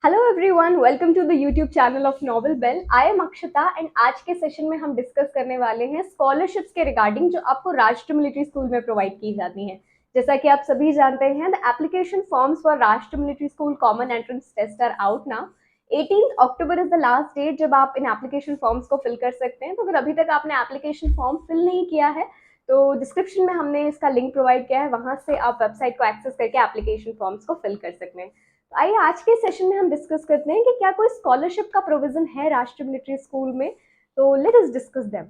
Hello everyone, welcome to the YouTube channel of Novel Bell. I am Akshata and आज के session में हम discuss करने वाले हैं स्कॉलरशिप्स के रिगार्डिंग जो आपको राष्ट्र मिलिट्री स्कूल में प्रोवाइड की जाती हैं। जैसा कि आप सभी जानते हैं, the application forms for Rashtra military school common entrance test are out now. 18 October is the last date जब आप इन एप्लीकेशन फॉर्म्स को फिल कर सकते हैं। तो अगर अभी तक आपने एप्लीकेशन फॉर्म फिल नहीं किया है तो डिस्क्रिप्शन में हमने इसका लिंक प्रोवाइड किया है, वहां से आप वेबसाइट को एक्सेस करके एप्लीकेशन फॉर्म्स को फिल कर सकते हैं। तो आइए आज के सेशन में हम डिस्कस करते हैं कि क्या कोई स्कॉलरशिप का प्रोविजन है राष्ट्रीय मिलिट्री स्कूल में। तो let us discuss them.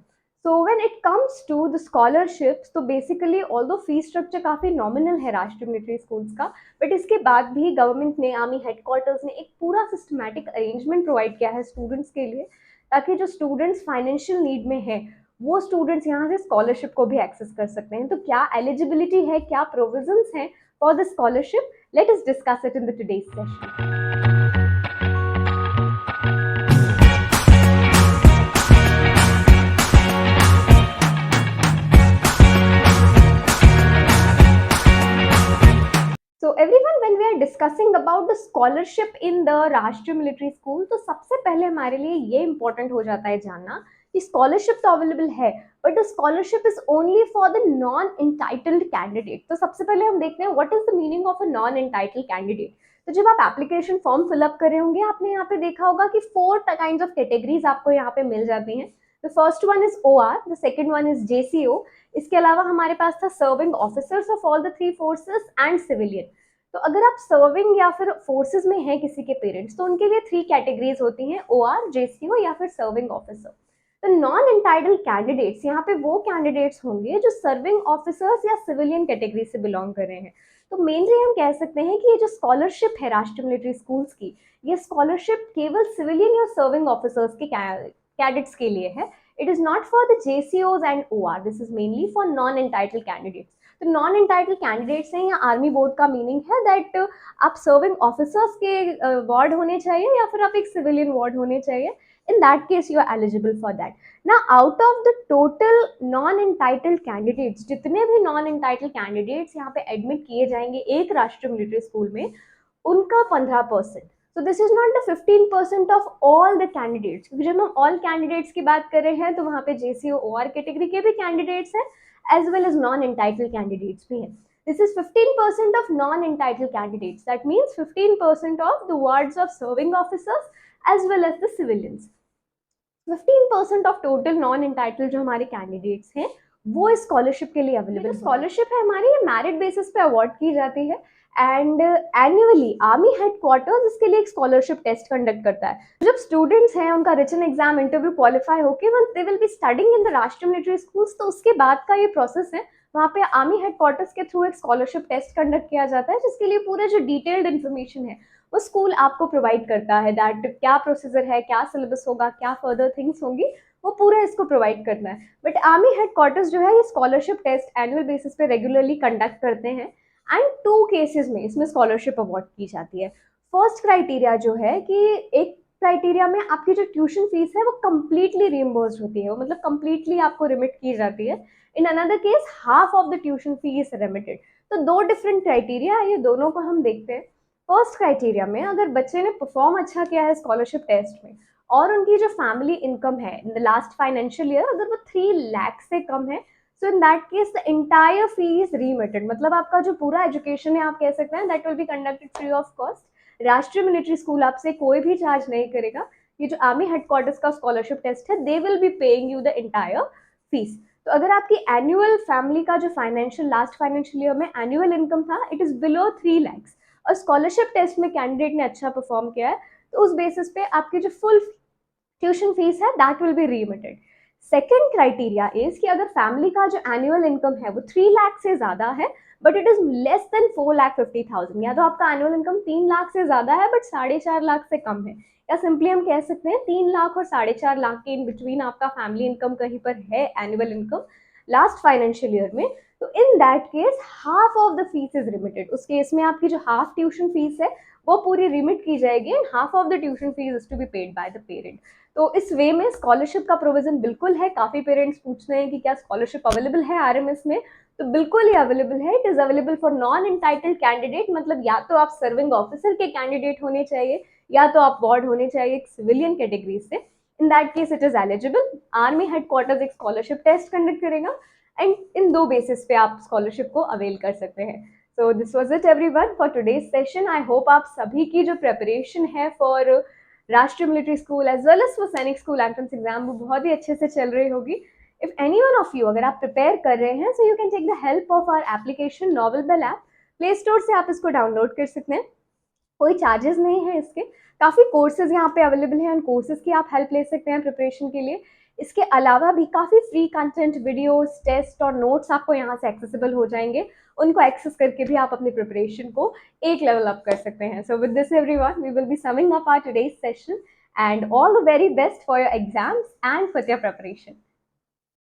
So when it comes to the scholarships, तो बेसिकली ऑल्दो फी स्ट्रक्चर काफ़ी नॉमिनल है राष्ट्रीय मिलिट्री स्कूल्स का, बट इसके बाद भी गवर्नमेंट ने, आर्मी हेडक्वार्टर्स ने एक पूरा सिस्टमैटिक अरेंजमेंट प्रोवाइड किया है स्टूडेंट्स के लिए, ताकि जो स्टूडेंट्स फाइनेंशियल नीड में है वो स्टूडेंट्स यहाँ से स्कॉलरशिप को भी एक्सेस कर सकते हैं। तो क्या एलिजिबिलिटी है, क्या प्रोविजंस हैं for the scholarship, let us discuss it in the today's session. So everyone, when we are discussing about the scholarship in the राष्ट्रीय मिलिट्री स्कूल, तो सबसे पहले हमारे लिए ये इम्पोर्टेंट हो जाता है जानना कि स्कॉलरशिप तो अवेलेबल है, but the scholarship is only for the non entitled candidate. तो सबसे पहले हम देखते हैं what is the meaning of a non entitled candidate. तो जब आप एप्लीकेशन फॉर्म फिलअप कर रहे होंगे, आपने यहाँ पे देखा होगा कि 4 काइंड ऑफ कैटेगरीज आपको यहाँ पे मिल जाती हैं। The first one is OR, the second one is JCO। इसके अलावा हमारे पास था serving officers of all the 3 forces and civilian. तो अगर आप सर्विंग या फिर फोर्सेस में हैं किसी के पेरेंट्स, तो उनके लिए 3 कैटेगरीज होती हैं, OR, JCO या फिर सर्विंग ऑफिसर। तो नॉन एंटाइटल्ड कैंडिडेट्स यहाँ पे वो कैंडिडेट्स होंगे जो सर्विंग ऑफिसर्स या सिविलियन कैटेगरी से बिलोंग कर रहे हैं। तो मेनली हम कह सकते हैं कि ये जो स्कॉलरशिप है राष्ट्रीय मिलिट्री स्कूल्स की, ये स्कॉलरशिप केवल सिविलियन या सर्विंग ऑफिसर्स के कैडेट्स के लिए है। It is not for the JCOs and OR, this is mainly for non entitled candidates. तो नॉन एंटाइटल्ड कैंडिडेट्स हैं, या आर्मी बोर्ड का मीनिंग है दैट आप सर्विंग ऑफिसर्स के वार्ड होने चाहिए या फिर आप एक सिविलियन वार्ड होने चाहिए। In that case, you are eligible for that. Now, out of the total non-entitled candidates, जितने भी non-entitled candidates यहाँ पे admit किए जाएंगे एक राष्ट्रीय मिलिट्री स्कूल में, उनका 15%. So this is not the 15% of all the candidates, क्योंकि जब हम all candidates की बात कर रहे हैं तो वहाँ पे JCO OR कैटेगरी के भी candidates हैं, as well as non-entitled candidates भी हैं. This is 15% of non-entitled candidates. That means 15% of the wards of serving officers as well as the civilians. 15% of total non entitled जो हमारे candidates हैं वो इस स्कॉलरशिप के लिए अवेलेबल। स्कॉलरशिप है हमारी, ये मेरिट बेसिस पे अवार्ड की जाती है एंड एनुअली आर्मी हेडक्वार्टर्स इसके लिए एक स्कॉलरशिप टेस्ट कंडक्ट करता है। जब स्टूडेंट्स हैं उनका रिटन एग्जाम इंटरव्यू क्वालिफाई होके one they will be studying in the राष्ट्रीय मिलिट्री स्कूल्स, तो उसके बाद का ये प्रोसेस है, वहाँ पे आर्मी हेडक्वार्टर्स के थ्रू एक स्कॉलरशिप टेस्ट कंडक्ट किया जाता है, जिसके लिए पूरा जो डिटेल्ड इन्फॉर्मेशन है वो स्कूल आपको प्रोवाइड करता है, दैट क्या प्रोसीजर है, क्या सिलेबस होगा, क्या फर्दर थिंग्स होंगी, वो पूरा इसको प्रोवाइड करना है। बट आर्मी हेडक्वार्टर्स जो है ये स्कॉलरशिप टेस्ट एनुअल बेसिस पे रेगुलरली कंडक्ट करते हैं एंड 2 केसेस में इसमें स्कॉलरशिप अवार्ड की जाती है। फर्स्ट क्राइटेरिया जो है कि एक क्राइटेरिया में आपकी जो ट्यूशन फीस है वो कम्प्लीटली रिइम्बर्स्ड होती है, वो मतलब कम्प्लीटली आपको रिमिट की जाती है। In another case half of the tuition fee is remitted. तो 2 डिफरेंट क्राइटेरिया है, ये दोनों को हम देखते हैं। फर्स्ट क्राइटेरिया में अगर बच्चे ने परफॉर्म अच्छा किया है स्कॉलरशिप टेस्ट में और उनकी जो फैमिली इनकम है in the last financial year अगर वो 3 लाख से कम है, so in that case the entire fee is remitted. मतलब आपका जो पूरा एजुकेशन है, आप कह सकते हैं, that will be conducted free of cost. राष्ट्रीय मिलिट्री स्कूल आपसे कोई भी चार्ज नहीं करेगा। ये जो आर्मी हेडक्वार्टर्स का स्कॉलरशिप टेस्ट है, they will be paying you the entire fees. तो अगर आपकी एनुअल फैमिली का जो फाइनेंशियल लास्ट फाइनेंशियल ईयर में एनुअल इनकम था इट इज बिलो 3 लाख और स्कॉलरशिप टेस्ट में कैंडिडेट ने अच्छा परफॉर्म किया है, तो उस बेसिस पे आपकी जो फुल ट्यूशन फीस है that will be remitted. Second criteria is कि अगर फैमिली का जो एनुअल इनकम है वो 3 लाख से ज्यादा है but it is less than 4,50,000, या तो आपका एनुअल इनकम 3 लाख से ज्यादा है बट 4.5 लाख से कम है, या सिंपली हम कह सकते हैं 3 लाख और 4.5 लाख के इन बिटवीन आपका फैमिली इनकम कहीं पर है annual income last financial year में, तो इन that case half of the fees is remitted. उस केस में आपकी जो हाफ ट्यूशन फीस है वो पूरी रिमिट की जाएगी and half of the tuition fees is to be paid by the parent. तो इस वे में स्कॉलरशिप का प्रोविजन बिल्कुल है। काफ़ी पेरेंट्स पूछ रहे हैं कि क्या स्कॉलरशिप अवेलेबल है RMS में, तो बिल्कुल ही अवेलेबल है। It is available for non entitled candidate, मतलब या तो आप सर्विंग ऑफिसर के कैंडिडेट होने चाहिए या तो आप वार्ड होने चाहिए एक सिविलियन कैटेगरी से। In that case it is eligible. Army headquarters एक स्कॉलरशिप टेस्ट कंडक्ट करेगा एंड इन 2 बेसिस पे आप स्कॉलरशिप को अवेल कर सकते हैं। So this was it everyone for today's session. I hope आप सभी की जो प्रिपरेशन है for Rashtriya military school as well as for Sainik school entrance exam वो बहुत ही अच्छे से चल रही होगी। If any one of you, अगर आप प्रिपेयर कर रहे हैं, so you can take the help of our application Novel Bell app. Play store से आप इसको डाउनलोड कर सकते हैं, कोई चार्जेस नहीं है इसके। काफ़ी कोर्सेज यहाँ पे अवेलेबल हैं, उन कोर्सेज की आप हेल्प ले सकते हैं प्रिपरेशन के लिए। इसके अलावा भी काफ़ी फ्री कंटेंट, वीडियोस, टेस्ट और नोट्स आपको यहाँ से एक्सेसिबल हो जाएंगे। उनको एक्सेस करके भी आप अपनी प्रिपरेशन को एक लेवल अप कर सकते हैं। So with this everyone, we will be summing up our today's session and all the very best for your exams and for your preparation.